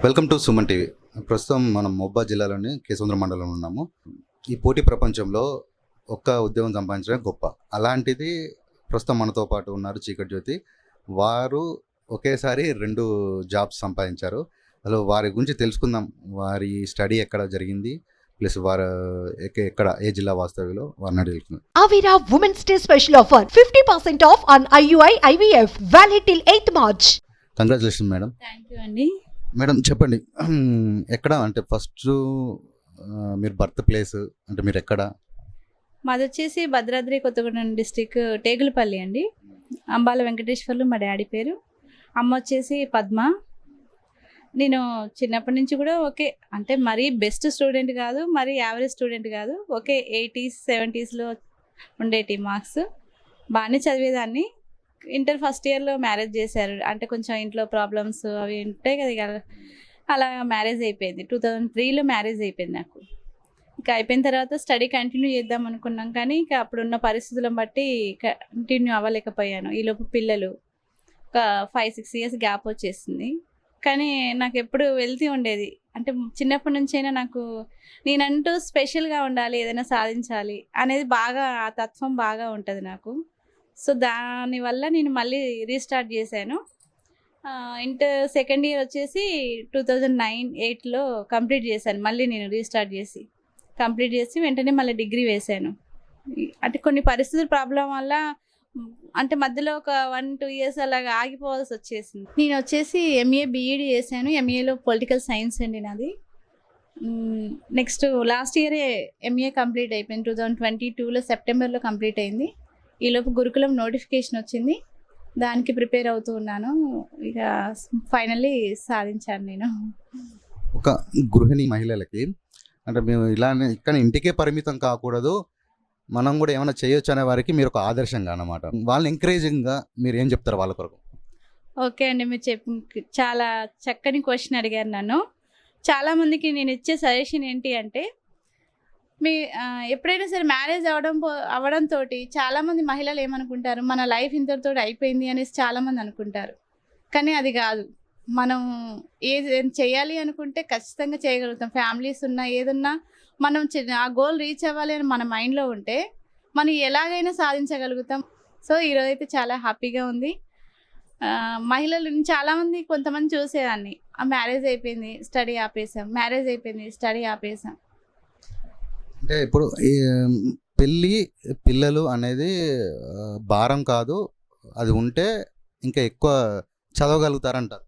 Welcome to Suman TV. ప్రస్తుతం మనం మహబూబాబాద్ జిల్లాలోని కేశవంద్రం మండలంలో ఉన్నాము. ఈ పోటీ ప్రపంచంలో ఒక్క ఉద్యోగం సంపాదించడం గొప్ప. అలాంటిది ప్రస్తుతం మనతో పాటు ఉన్నారు చీకటి జ్యోతి. వారు ఒకేసారి 2 జాబ్స్ సంపాదించారు. అసలు వారి గురించి తెలుసుకుందాం. వారి స్టడీ ఎక్కడ జరిగింది, ప్లస్ వారు ఎక్కడ ఏ జిల్లా వాస్తవ్యులో వారిని అడుగుతున్నాం. Avira Women's Day special offer 50% off on IUI IVF valid till 8th March. Congratulation madam. Thank you అండి. మేడం చెప్పండి, ఎక్కడ అంటే ఫస్ట్ మీరు బర్త్ ప్లేస్ అంటే మీరు ఎక్కడ? మాది వచ్చేసి భద్రాద్రి కొత్తగూడెం డిస్టిక్ టేగులపల్లి అండి. అంబాల వెంకటేశ్వర్లు మా డాడీ పేరు. అమ్మ వచ్చేసి పద్మ. నేను చిన్నప్పటి నుంచి కూడా ఓకే అంటే మరీ బెస్ట్ స్టూడెంట్ కాదు, మరీ యావరేజ్ స్టూడెంట్ కాదు, ఓకే 80s 70sలో ఉండేటి మార్క్స్. బాగానే చదివేదాన్ని. ఇంటర్ ఫస్ట్ ఇయర్లో మ్యారేజ్ చేశారు. అంటే కొంచెం ఇంట్లో ప్రాబ్లమ్స్ అవి ఉంటాయి కదా, ఇక అలా మ్యారేజ్ అయిపోయింది. 2003లో మ్యారేజ్ అయిపోయింది నాకు. ఇక అయిపోయిన తర్వాత స్టడీ కంటిన్యూ చేద్దాం అనుకున్నాం, కానీ ఇక అప్పుడున్న పరిస్థితులను బట్టి కంటిన్యూ అవ్వలేకపోయాను. ఈలోపు పిల్లలు ఒక 5-6 years గ్యాప్ వచ్చేసింది. కానీ నాకు ఎప్పుడు వెళ్తూ ఉండేది. అంటే చిన్నప్పటి నుంచైనా నాకు నేనంటూ స్పెషల్గా ఉండాలి, ఏదైనా సాధించాలి అనేది బాగా ఆ తత్వం బాగా ఉంటుంది నాకు. సో దానివల్ల నేను మళ్ళీ రీస్టార్ట్ చేశాను. ఇంటర్ సెకండ్ ఇయర్ వచ్చేసి 2009-8లో కంప్లీట్ చేశాను. మళ్ళీ నేను రీస్టార్ట్ చేసి కంప్లీట్ చేసి వెంటనే మళ్ళీ డిగ్రీ వేశాను. అంటే కొన్ని పరిస్థితుల ప్రాబ్లం వల్ల అంటే మధ్యలో ఒక 1-2 years అలాగా ఆగిపోవాల్సి వచ్చేసింది. నేను వచ్చేసి ఎంఏ బీఈడి చేశాను. ఎంఏలో పొలిటికల్ సైన్స్ అండి నాది. నెక్స్ట్ లాస్ట్ ఇయరే ఎంఏ కంప్లీట్ అయిపోయింది. 2022లో సెప్టెంబర్లో కంప్లీట్ అయింది. ఈలోపు గురుకులం నోటిఫికేషన్ వచ్చింది, దానికి ప్రిపేర్ అవుతూ ఉన్నాను. ఇక ఫైనల్లీ సాధించాను నేను. ఒక గృహిణి మహిళలకి అంటే మేము ఇలానే ఇక్కడ ఇంటికే పరిమితం కాకూడదు, మనం కూడా ఏమైనా చేయొచ్చు అనే వారికి మీరు ఒక ఆదర్శంగా అన్నమాట. వాళ్ళని ఎంకరేజింగ్గా మీరు ఏం చెప్తారు వాళ్ళ కొరకు? ఓకే అండి, మీరు చాలా చక్కని క్వశ్చన్ అడిగారు నన్ను. చాలామందికి నేను ఇచ్చే సజెషన్ ఏంటి అంటే, ఎప్పుడైనా సరే మ్యారేజ్ అవ్వడంతో చాలామంది మహిళలు ఏమనుకుంటారు, మన లైఫ్ ఇంతటితో అయిపోయింది అనేసి చాలామంది అనుకుంటారు. కానీ అది కాదు. మనం ఏది చేయాలి అనుకుంటే ఖచ్చితంగా చేయగలుగుతాం. ఫ్యామిలీస్ ఉన్నా ఏదున్నా మనం ఆ గోల్ రీచ్ అవ్వాలి అని మన మైండ్లో ఉంటే మనం ఎలాగైనా సాధించగలుగుతాం. సో ఈరోజైతే చాలా హ్యాపీగా ఉంది. మహిళలు చాలామంది కొంతమంది చూసేదాన్ని, మ్యారేజ్ అయిపోయింది స్టడీ ఆపేసాం, మ్యారేజ్ అయిపోయింది స్టడీ ఆపేసాం. అంటే ఇప్పుడు పెళ్ళి పిల్లలు అనేది భారం కాదు, అది ఉంటే ఇంకా ఎక్కువ చదవగలుగుతారంటారు.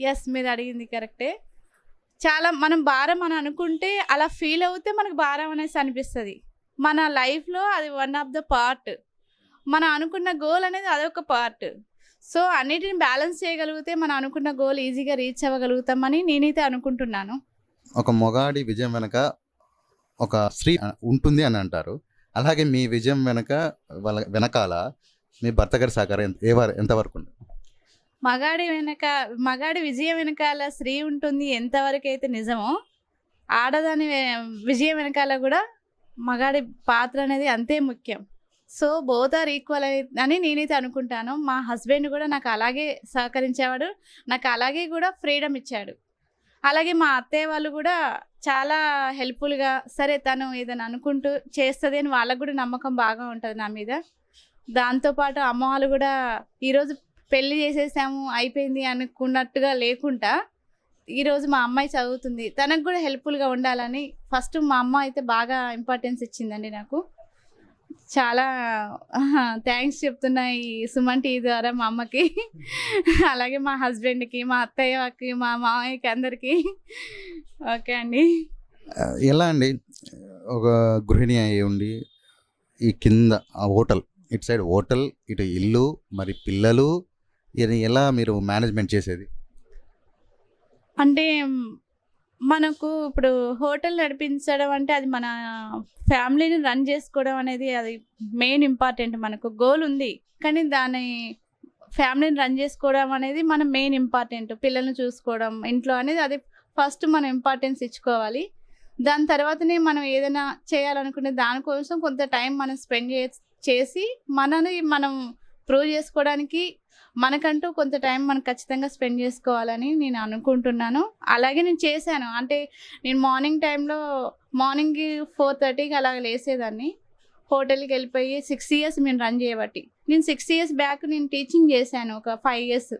ఎస్, మీరు అడిగింది కరెక్టే. చాలా మనం భారం అని అనుకుంటే అలా ఫీల్ అవుతే మనకు భారం అనేసి అనిపిస్తుంది. మన లైఫ్లో అది వన్ ఆఫ్ ద పార్ట్. మనం అనుకున్న గోల్ అనేది అదొక పార్ట్. సో అన్నిటిని బ్యాలెన్స్ చేయగలిగితే మనం అనుకున్న గోల్ ఈజీగా రీచ్ అవ్వగలుగుతామని నేనైతే అనుకుంటున్నాను. ఒక మొగాడి విజయం వెనక ఒక స్త్రీ ఉంటుంది అని అంటారు. అలాగే మీ విజయం వెనకాల మీ భర్త గారి సహకారం ఎంతవరకు ఉంది? మగాడి విజయం వెనకాల స్త్రీ ఉంటుంది ఎంతవరకు అయితే నిజమో, ఆడదాని విజయం వెనకాల కూడా మగాడి పాత్ర అనేది అంతే ముఖ్యం. సో బోత్ ఆర్ ఈక్వల్ అని నేనైతే అనుకుంటాను. మా హస్బెండ్ కూడా నాకు అలాగే సహకరించేవాడు, నాకు అలాగే కూడా ఫ్రీడమ్ ఇచ్చాడు. అలాగే మా అత్తయ్య వాళ్ళు కూడా చాలా హెల్ప్ఫుల్గా, సరే తను ఏదైనా అనుకుంటూ చేస్తుంది అని వాళ్ళకు కూడా నమ్మకం బాగా ఉంటుంది నా మీద. దాంతోపాటు అమ్మ వాళ్ళు కూడా ఈరోజు పెళ్ళి చేసేసాము అయిపోయింది అనుకున్నట్టుగా లేకుండా, ఈరోజు మా అమ్మాయి చదువుతుంది, తనకు కూడా హెల్ప్ఫుల్గా ఉండాలని ఫస్ట్ మా అమ్మ అయితే బాగా ఇంపార్టెన్స్ ఇచ్చిందండి నాకు. చాలా థ్యాంక్స్ చెప్తున్నా ఈ సుమన్ టీవీ ద్వారా మా అమ్మకి, అలాగే మా హస్బెండ్కి, మా అత్తయ్యకి, మా మామయ్యకి, అందరికీ. ఓకే అండి. ఎలా అండి ఒక గృహిణి అయి ఉండి ఈ కింద ఆ హోటల్, ఇటు సైడ్ హోటల్, ఇటు ఇల్లు, మరి పిల్లలు, ఇది ఎలా మీరు మేనేజ్మెంట్ చేసేది? అంటే మనకు ఇప్పుడు హోటల్ నడిపించడం అంటే అది మన ఫ్యామిలీని రన్ చేసుకోవడం అనేది అది మెయిన్ ఇంపార్టెంట్. మనకు గోల్ ఉంది, కానీ దాని ఫ్యామిలీని రన్ చేసుకోవడం అనేది మన మెయిన్ ఇంపార్టెంట్. పిల్లల్ని చూసుకోవడం ఇంట్లో అనేది అది ఫస్ట్ మనం ఇంపార్టెన్స్ ఇచ్చుకోవాలి. దాని తర్వాతనే మనం ఏదైనా చేయాలనుకునే దానికోసం కొంత టైం మనం స్పెండ్ చేసి మనని మనం ప్రూవ్ చేసుకోవడానికి మనకంటూ కొంత టైం మనం ఖచ్చితంగా స్పెండ్ చేసుకోవాలని నేను అనుకుంటున్నాను. అలాగే నేను చేశాను. అంటే నేను మార్నింగ్ 4:30కి అలా లేసేదాన్ని. హోటల్కి వెళ్ళిపోయి 6 ఇయర్స్ మేము రన్ చేయబట్టి, నేను 6 ఇయర్స్ బ్యాక్ నేను టీచింగ్ చేశాను. ఒక 5 ఇయర్స్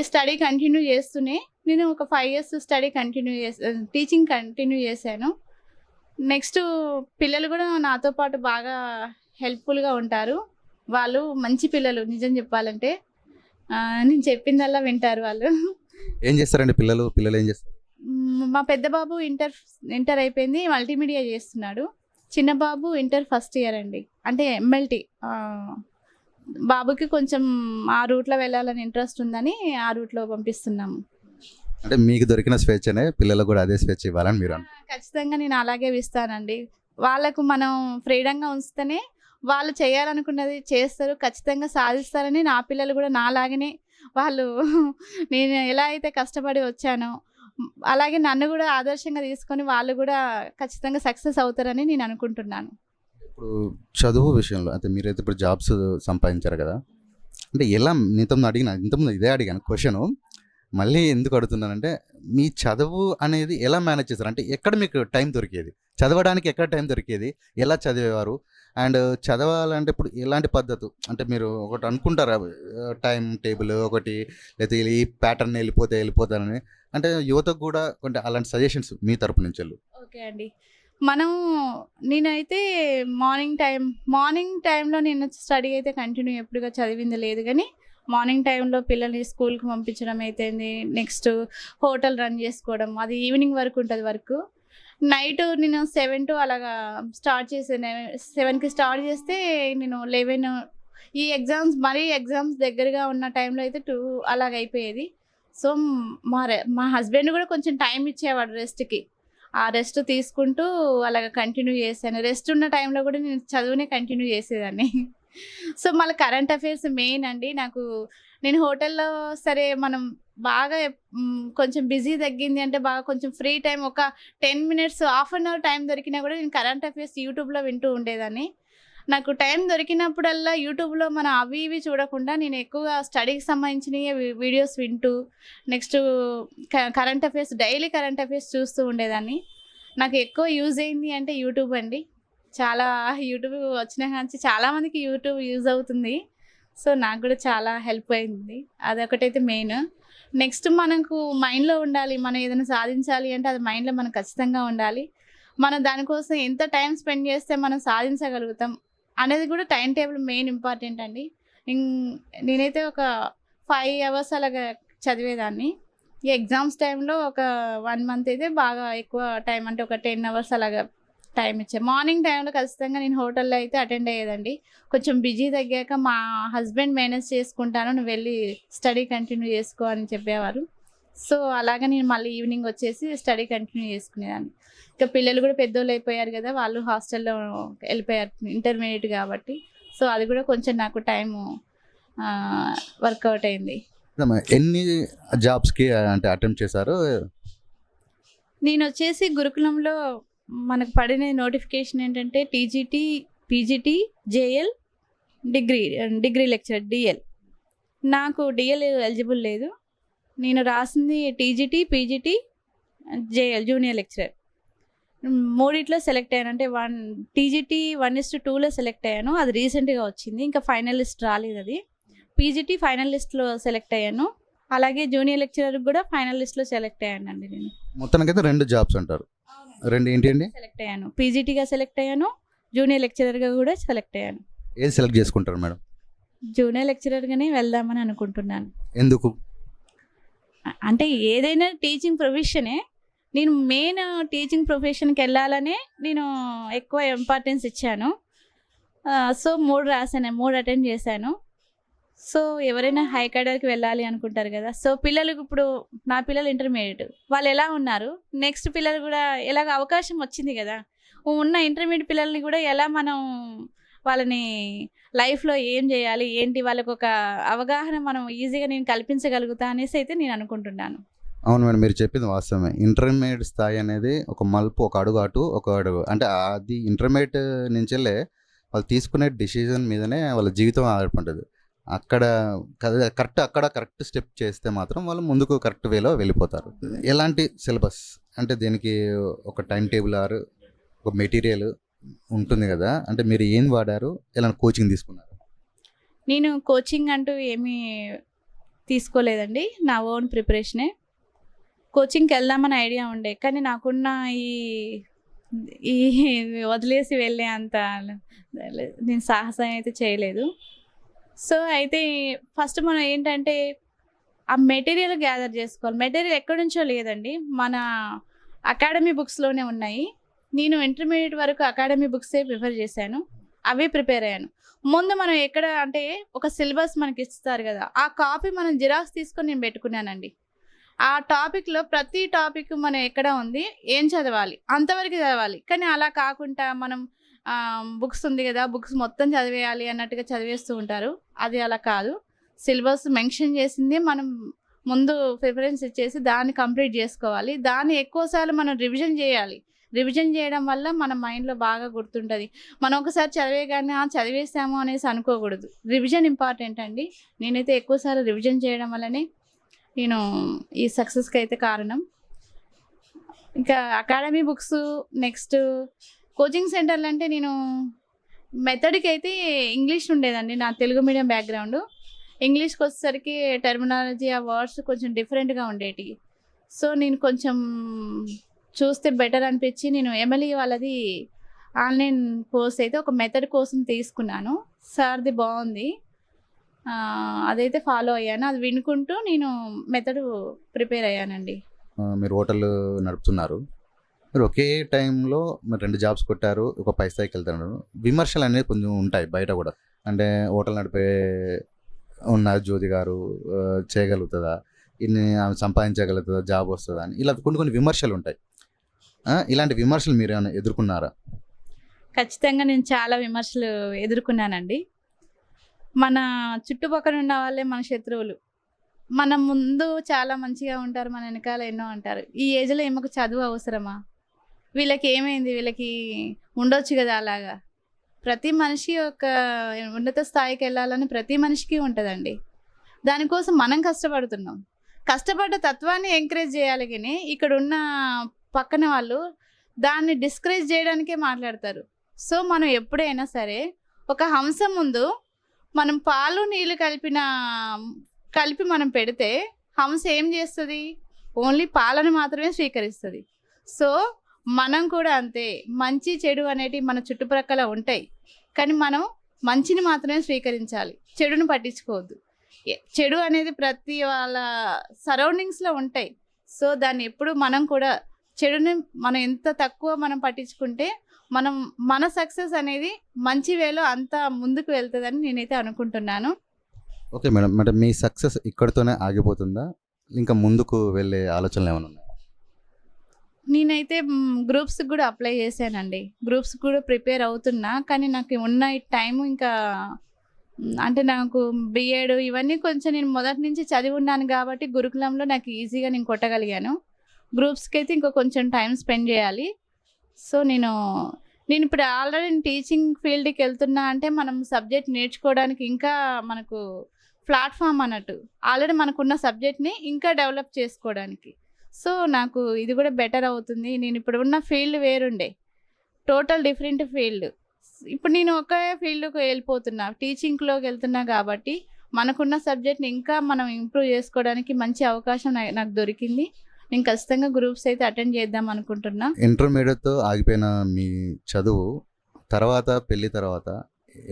స్టడీ కంటిన్యూ చేస్తూనే నేను ఒక 5 ఇయర్స్ టీచింగ్ కంటిన్యూ చేశాను. నెక్స్ట్ పిల్లలు కూడా నాతో పాటు బాగా హెల్ప్ఫుల్గా ఉంటారు. వాళ్ళు మంచి పిల్లలు, నిజం చెప్పాలంటే నేను చెప్పిందల్లా వింటారు వాళ్ళు. ఏం చేస్తారండి పిల్లలు ఏం చేస్తారు? మా పెద్ద బాబు ఇంటర్ అయిపోయింది, మల్టీమీడియా చేస్తున్నాడు. చిన్న బాబు ఇంటర్ ఫస్ట్ ఇయర్ అండి, అంటే ఎంఎల్టీ. బాబుకి కొంచెం ఆ రూట్లో వెళ్ళాలని ఇంట్రెస్ట్ ఉందని ఆ రూట్లో పంపిస్తున్నాము. అంటే మీకు దొరికిన స్వేచ్ఛనే పిల్లలకు కూడా అదే స్వేచ్ఛ ఇవ్వాలని మీరు ఖచ్చితంగా నేను అలాగే ఇస్తానండి. వాళ్ళకు మనం ఫ్రీడంగా ఉంచితేనే వాళ్ళు చేయాలనుకున్నది చేస్తారు, ఖచ్చితంగా సాధిస్తారని. నా పిల్లలు కూడా నాలాగనే వాళ్ళు నేను ఎలా అయితే కష్టపడి వచ్చానో అలాగే నన్ను కూడా ఆదర్శంగా తీసుకొని వాళ్ళు కూడా ఖచ్చితంగా సక్సెస్ అవుతారని నేను అనుకుంటున్నాను. ఇప్పుడు చదువు విషయంలో అంటే మీరైతే ఇప్పుడు జాబ్స్ సంపాదించారు కదా, అంటే ఎలా ఇంతకుముందు ఇదే అడిగాను క్వశ్చన్, మళ్ళీ ఎందుకు అడుగుతున్నానంటే మీ చదువు అనేది ఎలా మేనేజ్ చేస్తారు? అంటే ఎక్కడ మీకు టైం దొరికేది, చదవడానికి ఎక్కడ టైం దొరికేది, ఎలా చదివేవారు? అండ్ చదవాలంటే ఇప్పుడు ఎలాంటి పద్ధతి, అంటే మీరు ఒకటి అనుకుంటారా టైం టేబుల్ ఒకటి, లేకపోతే ఈ ప్యాటర్న్ వెళ్ళిపోతానని, అంటే యువతకు కూడా కొంచెం అలాంటి సజెషన్స్ మీ తరపు నుంచి వెళ్ళు. ఓకే అండి, నేనైతే మార్నింగ్ టైంలో నేను స్టడీ అయితే కంటిన్యూ ఎప్పుడుగా చదివింది లేదు, కానీ మార్నింగ్ టైంలో పిల్లల్ని స్కూల్కి పంపించడం అయితే, నెక్స్ట్ హోటల్ రన్ చేసుకోవడం, అది ఈవినింగ్ వరకు ఉంటుంది వర్క్. నైట్ నేను 7 to అలాగా స్టార్ట్ చేసాను. 7కి స్టార్ట్ చేస్తే నేను 11, ఈ ఎగ్జామ్స్ దగ్గరగా ఉన్న టైంలో అయితే 2 అలాగ అయిపోయేది. సో మా హస్బెండ్ కూడా కొంచెం టైం ఇచ్చేవాడు రెస్ట్కి. ఆ రెస్ట్ తీసుకుంటూ అలాగ కంటిన్యూ చేశాను. రెస్ట్ ఉన్న టైంలో కూడా నేను చదువునే కంటిన్యూ చేసేదాన్ని. సో మళ్ళీ కరెంట్ అఫైర్స్ మెయిన్ అండి నాకు. నేను హోటల్లో సరే మనం బాగా కొంచెం బిజీ తగ్గింది అంటే బాగా కొంచెం ఫ్రీ టైం ఒక 10 minutes, half an hour time దొరికినా కూడా నేను కరెంట్ అఫైర్స్ యూట్యూబ్లో వింటూ ఉండేదాన్ని. నాకు టైం దొరికినప్పుడల్లా యూట్యూబ్లో మనం అవి ఇవి చూడకుండా నేను ఎక్కువగా స్టడీకి సంబంధించిన వీడియోస్ వింటూ, నెక్స్ట్ డైలీ కరెంట్ అఫైర్స్ చూస్తూ ఉండేదాన్ని. నాకు ఎక్కువ యూజ్ అయింది అంటే యూట్యూబ్ అండి. చాలా యూట్యూబ్ వచ్చిన నుంచి చాలామందికి యూట్యూబ్ యూజ్ అవుతుంది. సో నాకు కూడా చాలా హెల్ప్ అయింది, అదొకటైతే మెయిన్. నెక్స్ట్ మనకు మైండ్లో ఉండాలి, మనం ఏదైనా సాధించాలి అంటే అది మైండ్లో మనకు ఖచ్చితంగా ఉండాలి. మనం దానికోసం ఎంత టైం స్పెండ్ చేస్తే మనం సాధించగలుగుతాం అనేది కూడా టైం టేబుల్ మెయిన్ ఇంపార్టెంట్ అండి. నేనైతే ఒక 5 hours అలాగా చదివేదాన్ని. ఈ ఎగ్జామ్స్ టైంలో ఒక 1 month అయితే బాగా ఎక్కువ టైం, అంటే ఒక 10 hours అలాగా టైం ఇచ్చాను. మార్నింగ్ టైంలో ఖచ్చితంగా నేను హోటల్లో అయితే అటెండ్ అయ్యేదండి. కొంచెం బిజీ తగ్గాక మా హస్బెండ్ మేనేజ్ చేసుకుంటాను, నువ్వు వెళ్ళి స్టడీ కంటిన్యూ చేసుకో అని చెప్పేవారు. సో అలాగా నేను మళ్ళీ ఈవినింగ్ వచ్చేసి స్టడీ కంటిన్యూ చేసుకునేదాన్ని. ఇంకా పిల్లలు కూడా పెద్దోళ్ళు అయిపోయారు కదా, వాళ్ళు హాస్టల్లో వెళ్ళిపోయారు ఇంటర్మీడియట్ కాబట్టి. సో అది కూడా కొంచెం నాకు టైము వర్కౌట్ అయింది. ఎన్ని జాబ్స్కి అంటే అటెంప్ట్ చేశారు? నేను వచ్చేసి గురుకులంలో మనకు పడిన నోటిఫికేషన్ ఏంటంటే TGT, PGT, JL, degree lecturer DL. నాకు డిఎల్ ఎలిజిబుల్ లేదు. నేను రాసింది TGT, PGT, JL junior lecturer. 3 select అయ్యాను. అంటే టీజీటీ 1:2లో సెలెక్ట్ అయ్యాను, అది రీసెంట్గా వచ్చింది, ఇంకా ఫైనల్ లిస్ట్ రాలేదు. అది పీజీటీ ఫైనల్ లిస్ట్లో సెలెక్ట్ అయ్యాను, అలాగే జూనియర్ లెక్చరర్ కూడా ఫైనల్ లిస్ట్లో సెలెక్ట్ అయ్యానండి. నేను మొత్తానికైతే 2 jobs అంటారు. 2 ఏంటి అండి? సెలెక్ట్ అయ్యాను, పీజీటీగా సెలెక్ట్ అయ్యాను, జూనియర్ లెక్చరర్గా కూడా సెలెక్ట్ అయ్యాను. ఏది సెలెక్ట్ చేసుకుంటారు మేడం? జూనియర్ లెక్చరర్గానే వెళ్దామని అనుకుంటున్నాను. ఎందుకు? అంటే ఏదైనా టీచింగ్ ప్రొఫెషనే, నేను మెయిన్ టీచింగ్ ప్రొఫెషన్కి వెళ్ళాలనే నేను ఎక్కువ ఇంపార్టెన్స్ ఇచ్చాను. సో 3 రాశాను, 3 అటెండ్ చేశాను. సో ఎవరైనా హై క్యాడర్కి వెళ్ళాలి అనుకుంటారు కదా. సో పిల్లలకు ఇప్పుడు నా పిల్లలు ఇంటర్మీడియట్, వాళ్ళు ఎలా ఉన్నారు, నెక్స్ట్ పిల్లలు కూడా ఎలాగ అవకాశం వచ్చింది కదా, ఉన్న ఇంటర్మీడియట్ పిల్లల్ని కూడా ఎలా మనం వాళ్ళని లైఫ్లో ఏం చేయాలి ఏంటి, వాళ్ళకు ఒక అవగాహన మనం ఈజీగా నేను కల్పించగలుగుతా అనేసి అయితే నేను అనుకుంటున్నాను. అవును మేడం, మీరు చెప్పింది వాస్తవమే. ఇంటర్మీడియట్ స్థాయి అనేది ఒక మలుపు, ఒక అడుగు అటు ఒక అడుగు, అంటే అది ఇంటర్మీడియట్ నుంచెల్లే వాళ్ళు తీసుకునే డిసిజన్ మీదనే వాళ్ళ జీవితం ఆధారపడుతుంది. అక్కడ కరెక్ట్ స్టెప్ చేస్తే మాత్రం వాళ్ళు ముందుకు కరెక్ట్ వేలో వెళ్ళిపోతారు. ఎలాంటి సిలబస్ అంటే దీనికి ఒక టైం టేబుల్ ఆర్ ఒక మెటీరియల్ ఉంటుంది కదా, అంటే మీరు ఏం వాడారు, ఎలాంటి కోచింగ్ తీసుకున్నారు? నేను కోచింగ్ అంటూ ఏమీ తీసుకోలేదండి, నా ఓన్ ప్రిపరేషనే. కోచింగ్కి వెళ్దామని ఐడియా ఉండే, కానీ నాకున్న ఈ ఈ వదిలేసి వెళ్ళే అంత నేను సాహసం అయితే చేయలేదు. సో అయితే ఫస్ట్ మనం ఏంటంటే ఆ మెటీరియల్ గ్యాదర్ చేసుకోవాలి. మెటీరియల్ ఎక్కడి నుంచో లేదండి, మన అకాడమీ బుక్స్లోనే ఉన్నాయి. నేను ఇంటర్మీడియట్ వరకు అకాడమీ బుక్సే ప్రిఫర్ చేశాను, అవే ప్రిపేర్ అయ్యాను. ముందు మనం ఎక్కడ అంటే ఒక సిలబస్ మనకి ఇస్తారు కదా, ఆ కాపీ మనం జిరాక్స్ తీసుకొని నేను పెట్టుకున్నానండి. ఆ టాపిక్లో ప్రతి టాపిక్ మనం ఎక్కడ ఉంది, ఏం చదవాలి, అంతవరకు చదవాలి. కానీ అలా కాకుండా మనం బుక్స్ ఉంది కదా, బుక్స్ మొత్తం చదివేయాలి అన్నట్టుగా చదివేస్తూ ఉంటారు. అది అలా కాదు. సిలబస్ మెన్షన్ చేసింది మనం ముందు ప్రిఫరెన్స్ ఇచ్చేసి దాన్ని కంప్లీట్ చేసుకోవాలి. దాన్ని ఎక్కువసార్లు మనం రివిజన్ చేయాలి. రివిజన్ చేయడం వల్ల మన మైండ్లో బాగా గుర్తుంటుంది. మనం ఒకసారి చదివేగానే చదివేసాము అనేసి అనుకోకూడదు. రివిజన్ ఇంపార్టెంట్ అండి. నేనైతే ఎక్కువసార్లు రివిజన్ చేయడం వల్లనే నేను ఈ సక్సెస్కి అయితే కారణం. ఇంకా అకాడమీ బుక్స్, నెక్స్ట్ కోచింగ్ సెంటర్లు అంటే నేను మెథడ్కి అయితే ఇంగ్లీష్ ఉండేదండి, నా తెలుగు మీడియం బ్యాక్గ్రౌండ్. ఇంగ్లీష్కి వచ్చేసరికి టెర్మినాలజీ, ఆ వర్డ్స్ కొంచెం డిఫరెంట్గా ఉండేవి. సో నేను కొంచెం చూస్తే బెటర్ అనిపించి నేను ఎమ్ఎల్ఈ వాళ్ళది ఆన్లైన్ కోర్స్ అయితే ఒక మెథడ్ కోసం తీసుకున్నాను. సార్ది బాగుంది, అదైతే ఫాలో అయ్యాను. అది వినుకుంటూ నేను మెథడ్ ప్రిపేర్ అయ్యానండి. మీరు హోటల్ నడుపుతున్నారు, మీరు ఒకే టైంలో మీరు 2 జాబ్స్ కొట్టారు, ఒక పై స్థాయికి వెళ్తున్నారు. విమర్శలు అనేవి కొంచెం ఉంటాయి బయట కూడా. అంటే హోటల్ నడిపే ఉన్న జ్యోతి గారు చేయగలుగుతుందా, ఇన్ని ఆమె సంపాదించగలుగుతుందా, జాబ్ వస్తుందా అని ఇలా కొన్ని విమర్శలు ఉంటాయి. ఇలాంటి విమర్శలు మీరు ఏమైనా ఎదుర్కొన్నారా? ఖచ్చితంగా నేను చాలా విమర్శలు ఎదుర్కొన్నానండి. మన చుట్టుపక్కల ఉన్న వాళ్ళే మన శత్రువులు. మన ముందు చాలా మంచిగా ఉంటారు, మన వెనకాల ఎన్నో అంటారు. ఈ ఏజ్లో ఏమకు చదువు అవసరమా, వీళ్ళకి ఏమైంది, వీళ్ళకి ఉండొచ్చు కదా అలాగా. ప్రతి మనిషి ఒక ఉన్నత స్థాయికి వెళ్ళాలని ప్రతి మనిషికి ఉంటుందండి. దానికోసం మనం కష్టపడుతున్నాం. కష్టపడ్డ తత్వాన్ని ఎంకరేజ్ చేయాలి, కానీ ఇక్కడ ఉన్న పక్కన వాళ్ళు దాన్ని డిస్కరేజ్ చేయడానికే మాట్లాడతారు. సో మనం ఎప్పుడైనా సరే ఒక హంస ముందు మనం పాలు నీళ్ళు కలిపి మనం పెడితే హంస ఏం చేస్తుంది, ఓన్లీ పాలను మాత్రమే స్వీకరిస్తుంది. సో మనం కూడా అంతే, మంచి చెడు అనేటివి మన చుట్టుప్రక్కల ఉంటాయి, కానీ మనం మంచిని మాత్రమే స్వీకరించాలి, చెడును పట్టించుకోవద్దు. చెడు అనేది ప్రతి వాళ్ళ సరౌండింగ్స్లో ఉంటాయి. సో దాన్ని ఎప్పుడు మనం కూడా చెడుని మనం ఎంత తక్కువ మనం పట్టించుకుంటే మన సక్సెస్ అనేది మంచి వేలో అంత ముందుకు వెళ్తుందని నేనైతే అనుకుంటున్నాను. ఓకే మేడం, అంటే మీ సక్సెస్ ఇక్కడితోనే ఆగిపోతుందా, ఇంకా ముందుకు వెళ్ళే ఆలోచనలు ఏమైనా ఉన్నాయా? నేనైతే గ్రూప్స్కి కూడా అప్లై చేశానండి, గ్రూప్స్ కూడా ప్రిపేర్ అవుతున్నా. కానీ నాకు ఉన్న ఈ టైము ఇంకా అంటే నాకు బిఎడ్ ఇవన్నీ కొంచెం నేను మొదటి నుంచి చదివి ఉన్నాను కాబట్టి గురుకులంలో నాకు ఈజీగా నేను కొట్టగలిగాను. గ్రూప్స్కి అయితే ఇంకా కొంచెం టైం స్పెండ్ చేయాలి. సో నేను ఇప్పుడు ఆల్రెడీ టీచింగ్ ఫీల్డ్కి వెళ్తున్నా అంటే మనం సబ్జెక్ట్ నేర్చుకోవడానికి ఇంకా మనకు ప్లాట్ఫామ్ అన్నట్టు, ఆల్రెడీ మనకున్న సబ్జెక్ట్ని ఇంకా డెవలప్ చేసుకోవడానికి. సో నాకు ఇది కూడా బెటర్ అవుతుంది. నేను ఇప్పుడు ఉన్న ఫీల్డ్ వేరుండే, టోటల్ డిఫరెంట్ ఫీల్డ్. ఇప్పుడు నేను ఒకే ఫీల్డ్కి వెళ్ళిపోతున్నా, టీచింగ్లోకి వెళ్తున్నా కాబట్టి మనకున్న సబ్జెక్ట్ని ఇంకా మనం ఇంప్రూవ్ చేసుకోవడానికి మంచి అవకాశం నాకు దొరికింది. నేను ఖచ్చితంగా గ్రూప్స్ అయితే అటెండ్ చేద్దాం అనుకుంటున్నా. ఇంటర్మీడియట్తో ఆగిపోయిన మీ చదువు తర్వాత పెళ్లి తర్వాత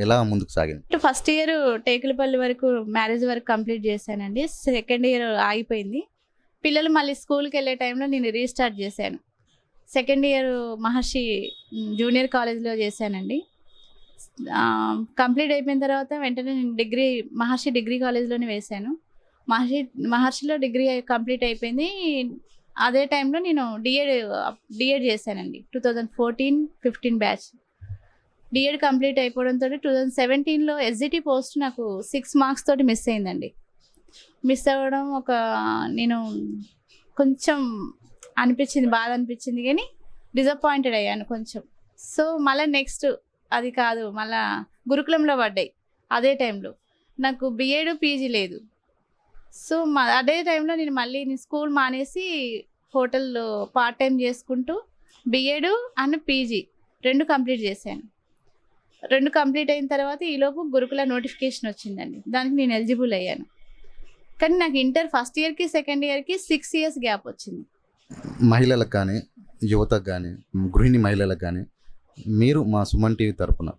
ఎలా ముందుకు సాగింది? ఫస్ట్ ఇయర్ టేకులపల్లి వరకు మ్యారేజ్ వరకు కంప్లీట్ చేశానండి. సెకండ్ ఇయర్ ఆగిపోయింది. పిల్లలు మళ్ళీ స్కూల్కి వెళ్ళే టైంలో నేను రీస్టార్ట్ చేశాను. సెకండ్ ఇయర్ మహర్షి జూనియర్ కాలేజ్లో చేశానండి. కంప్లీట్ అయిపోయిన తర్వాత వెంటనే నేను మహర్షి డిగ్రీ కాలేజ్లోనే వేశాను. మహర్షిలో డిగ్రీ కంప్లీట్ అయిపోయింది. అదే టైంలో నేను డిఎడ్ చేశానండి. 2014-15 బ్యాచ్ డిఎడ్ కంప్లీట్ అయిపోవడంతో 2017లో ఎస్జిటి పోస్ట్ నాకు 6 మార్క్స్ తోటి మిస్ అయిందండి. మిస్ అవ్వడం నేను కొంచెం అనిపించింది, బాధ అనిపించింది, కానీ డిసప్పాయింటెడ్ అయ్యాను కొంచెం. సో మళ్ళీ నెక్స్ట్ అది కాదు, మళ్ళీ గురుకులంలో పడ్డాయి. అదే టైంలో నాకు బిఎడ్ పీజీ లేదు. సో అదే టైంలో నేను స్కూల్ మానేసి హోటల్లో పార్ట్ టైం చేసుకుంటూ బిఎడ్ అండ్ పీజీ 2 కంప్లీట్ చేశాను. 2 కంప్లీట్ అయిన తర్వాత ఈలోపు గురుకుల నోటిఫికేషన్ వచ్చిందండి. దానికి నేను ఎలిజిబుల్ అయ్యాను. కానీ నాకు ఇంటర్ ఫస్ట్ ఇయర్కి సెకండ్ ఇయర్కి 6 ఇయర్స్ గ్యాప్ వచ్చింది. మహిళలకు కానీ, యువతకు కానీ, గృహిణి మహిళలకు కానీ మీరు మా సుమన్ టీవీ తరపున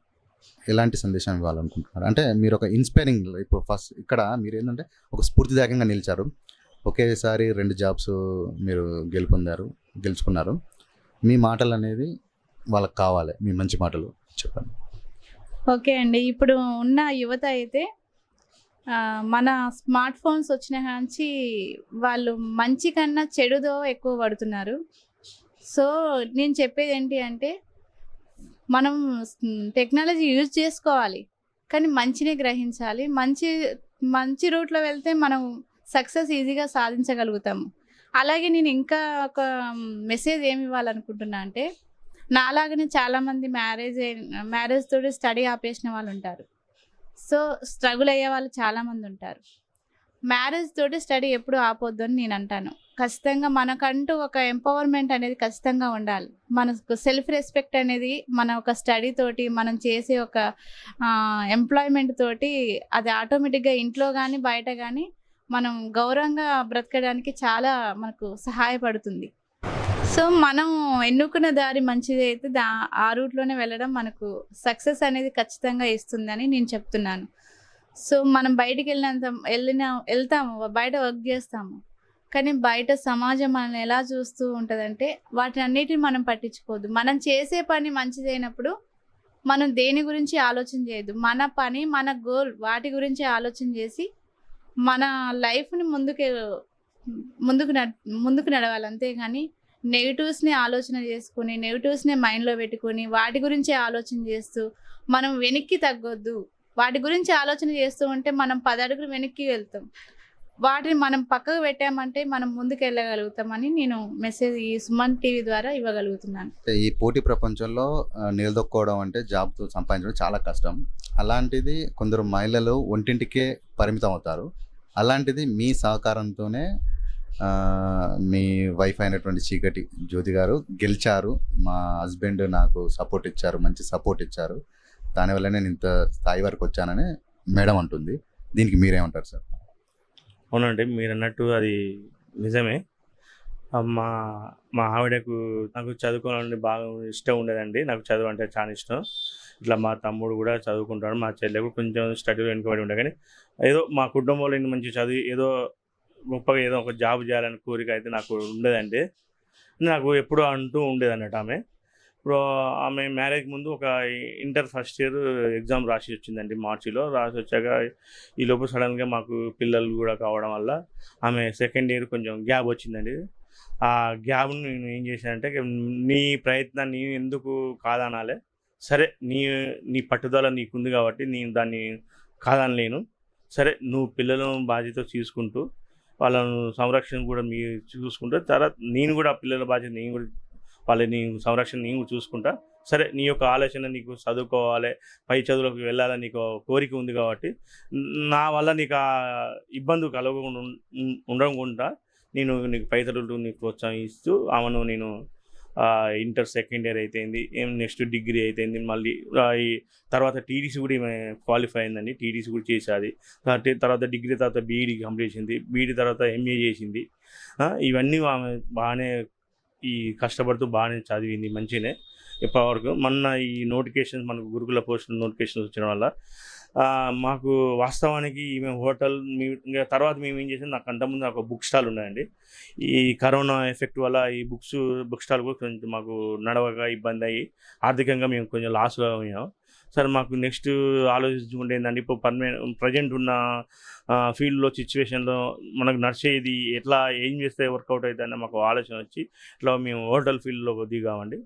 ఎలాంటి సందేశం ఇవ్వాలనుకుంటున్నారు? అంటే మీరు ఒక ఇన్స్పైరింగ్, ఇప్పుడు ఫస్ట్ ఇక్కడ మీరు ఏంటంటే ఒక స్ఫూర్తిదాయకంగా నిలిచారు. ఒకేసారి 2 జాబ్స్ మీరు గెలుచుకున్నారు. మీ మాటలు అనేది వాళ్ళకి కావాలి, మీ మంచి మాటలు చెప్పండి. ఓకే అండి. ఇప్పుడు ఉన్న యువత అయితే మన స్మార్ట్ ఫోన్స్ వచ్చిన కాంచి వాళ్ళు మంచి కన్నా చెడుదో ఎక్కువ పడుతున్నారు. సో నేను చెప్పేది ఏంటి అంటే మనం టెక్నాలజీ యూజ్ చేసుకోవాలి, కానీ మంచినే గ్రహించాలి. మంచి రూట్లో వెళ్తే మనం సక్సెస్ ఈజీగా సాధించగలుగుతాము. అలాగే నేను ఇంకా ఒక మెసేజ్ ఏమి ఇవ్వాలనుకుంటున్నా అంటే, నాలాగనే చాలామంది మ్యారేజ్ తోటి స్టడీ ఆపేసిన వాళ్ళు ఉంటారు. సో స్ట్రగుల్ అయ్యే వాళ్ళు చాలామంది ఉంటారు. మ్యారేజ్ తోటి స్టడీ ఎప్పుడు ఆపొద్దు అని నేను అంటాను. ఖచ్చితంగా మనకంటూ ఒక ఎంపవర్మెంట్ అనేది ఖచ్చితంగా ఉండాలి. మనకు సెల్ఫ్ రెస్పెక్ట్ అనేది మన ఒక స్టడీ తోటి, మనం చేసే ఒక ఎంప్లాయ్మెంట్ తోటి అది ఆటోమేటిక్గా ఇంట్లో కానీ బయట కానీ మనం గౌరవంగా బ్రతకడానికి చాలా మనకు సహాయపడుతుంది. సో మనం ఎన్నుకున్న దారి మంచిది అయితే ఆ రూట్లోనే వెళ్ళడం మనకు సక్సెస్ అనేది ఖచ్చితంగా ఇస్తుందని నేను చెప్తున్నాను. సో మనం బయటికి వెళ్తాము, బయట వర్క్ చేస్తాము, కానీ బయట సమాజం మనల్ని ఎలా చూస్తూ ఉంటుందంటే వాటిని అన్నిటిని మనం పట్టించుకోవద్దు. మనం చేసే పని మంచిదైనప్పుడు మనం దేని గురించి ఆలోచన చేయొద్దు. మన పని, మన గోల్, వాటి గురించి ఆలోచన చేసి మన లైఫ్ని ముందుకు నడవాలి. అంతేగాని నెగిటివ్స్ని ఆలోచన చేసుకుని, నెగిటివ్స్ని మైండ్లో పెట్టుకొని వాటి గురించి ఆలోచన చేస్తూ మనం వెనక్కి తగ్గొద్దు. వాటి గురించి ఆలోచన చేస్తూ ఉంటే మనం 10 అడుగులు వెనక్కి వెళ్తాం. వాటిని మనం పక్కకు పెట్టామంటే మనం ముందుకు వెళ్ళగలుగుతామని నేను మెసేజ్ ఈ సుమన్ టీవీ ద్వారా ఇవ్వగలుగుతున్నాను. ఈ పోటీ ప్రపంచంలో నిలదొక్కోవడం అంటే జాబ్ సంపాదించడం చాలా కష్టం. అలాంటిది కొందరు మహిళలు ఒంటింటికే పరిమితం అవుతారు. అలాంటిది మీ సహకారంతోనే మీ వైఫ్ అయినటువంటి చీకటి జ్యోతి గారు గెలిచారు. మా హస్బెండ్ నాకు సపోర్ట్ ఇచ్చారు, మంచి సపోర్ట్ ఇచ్చారు. దానివల్ల నేను ఇంత స్థాయి వరకు వచ్చానని మేడం అంటుంది. దీనికి మీరేమంటారు సార్? అవునండి, మీరు అన్నట్టు అది నిజమే. మా మా ఆవిడకు నాకు చదువుకోవాలని బాగా ఇష్టం ఉండేదండి. నాకు చదువు అంటే చాలా ఇష్టం. ఇట్లా మా తమ్ముడు కూడా చదువుకుంటాడు, మా చెల్లెకు కొంచెం స్టడీలో వెనుకబడి ఉండే, కానీ ఏదో మా కుటుంబంలో మంచి చదివి ఏదో గొప్పగా ఏదో ఒక జాబ్ చేయాలని కోరిక అయితే నాకు ఉండేదండి. నాకు ఎప్పుడూ అంటూ ఉండేది అన్నట్టు ఆమె. ఇప్పుడు ఆమె మ్యారేజ్ ముందు ఒక ఇంటర్ ఫస్ట్ ఇయర్ ఎగ్జామ్ రాసి వచ్చిందండి. మార్చిలో రాసి వచ్చాక ఈ లోపు సడన్గా మాకు పిల్లలు కూడా కావడం వల్ల ఆమె సెకండ్ ఇయర్ కొంచెం గ్యాప్ వచ్చిందండి. ఆ గ్యాప్ను నేను ఏం చేశానంటే, నీ ప్రయత్నాన్ని ఎందుకు కాదనాలి, సరే నీ పట్టుదల నీకుంది కాబట్టి నేను దాన్ని కాదనలేను. సరే, నువ్వు పిల్లలను బాధ్యత చూసుకుంటూ వాళ్ళను సంరక్షణ కూడా మీరు చూసుకుంటూ, తర్వాత నేను కూడా పిల్లల బాధ్యత నేను కూడా వాళ్ళని సంరక్షణ నేను చూసుకుంటా. సరే, నీ యొక్క ఆలోచన నీకు చదువుకోవాలి, పై చదువులకు వెళ్ళాలని నీకు కోరిక ఉంది కాబట్టి నా వల్ల నీకు ఆ ఇబ్బంది కలగకుండా ఉండకుండా నేను నీకు పై చదువులు నీకు ప్రోత్సహిస్తూ ఆమెను నేను ఇంటర్ సెకండ్ ఇయర్ అయిపోయింది, నెక్స్ట్ డిగ్రీ అయిపోయింది. మళ్ళీ ఈ తర్వాత టీడీసీ కూడా ఈమె క్వాలిఫై అయిందండి. టీడీసీ కూడా చేసేది. తర్వాత డిగ్రీ తర్వాత బీఈడీ కంప్లీట్ చేసింది. బీఈడీ తర్వాత ఎంఏ చేసింది. ఇవన్నీ ఆమె బాగానే కష్టపడుతూ బాగానే చదివింది, మంచిగానే ఇప్పటివరకు. మొన్న ఈ నోటిఫికేషన్స్, మనకు గురుకుల పోస్టుల నోటిఫికేషన్స్ వచ్చిన వల్ల మాకు వాస్తవానికి ఈమె హోటల్ ఇంకా తర్వాత మేము ఏం చేసాం, నాకు అంతకుముందు నాకు బుక్ స్టాల్ ఉన్నాయండి. ఈ కరోనా ఎఫెక్ట్ వల్ల ఈ బుక్ స్టాల్ కూడా కొంచెం మాకు నడవగా ఇబ్బంది అయ్యి ఆర్థికంగా మేము కొంచెం లాస్గా అయ్యాం. సరే, మాకు నెక్స్ట్ ఆలోచించుకుంటే ఏంటంటే, ఇప్పుడు ప్రజెంట్ ఉన్న ఫీల్డ్లో సిచ్యువేషన్లో మనకు నడిచేది ఎట్లా, ఏం చేస్తే వర్కౌట్ అవుతుందని మాకు ఆలోచన వచ్చి ఇట్లా మేము హోటల్ ఫీల్డ్లో దిగామండి.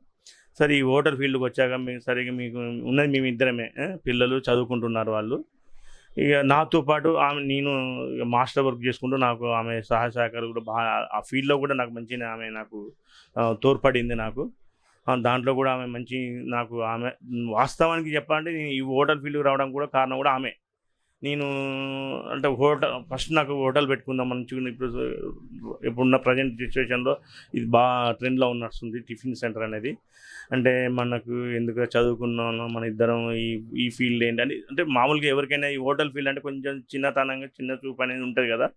సరే, ఈ హోటల్ ఫీల్డ్కి వచ్చాక మేము సరిగ్గా మీకు ఉన్నది మేము ఇద్దరమే, పిల్లలు చదువుకుంటున్నారు వాళ్ళు. ఇక నాతో పాటు నేను మాస్టర్ వర్క్ చేసుకుంటూ నాకు ఆమె సహాయ సహకారాలు కూడా బాగా ఆ ఫీల్డ్లో కూడా నాకు మంచిగా ఆమె నాకు తోడ్పడింది. నాకు దాంట్లో కూడా ఆమె మంచి నాకు ఆమె వాస్తవానికి చెప్పాలంటే నేను ఈ హోటల్ ఫీల్డ్కి రావడం కూడా కారణం కూడా ఆమె. నేను అంటే ఫస్ట్ నాకు హోటల్ పెట్టుకుందాం మంచిగా ఇప్పుడున్న ప్రజెంట్ సిచ్యువేషన్లో ఇది బాగా ట్రెండ్లో నడుస్తుంది టిఫిన్ సెంటర్ అనేది. అంటే మనకు ఎందుకు చదువుకున్నాను మన ఇద్దరం ఈ ఫీల్డ్ ఏంటని అంటే మామూలుగా ఎవరికైనా ఈ హోటల్ ఫీల్డ్ అంటే కొంచెం చిన్నతనంగా చిన్న చూపు అనేది ఉంటుంది కదా.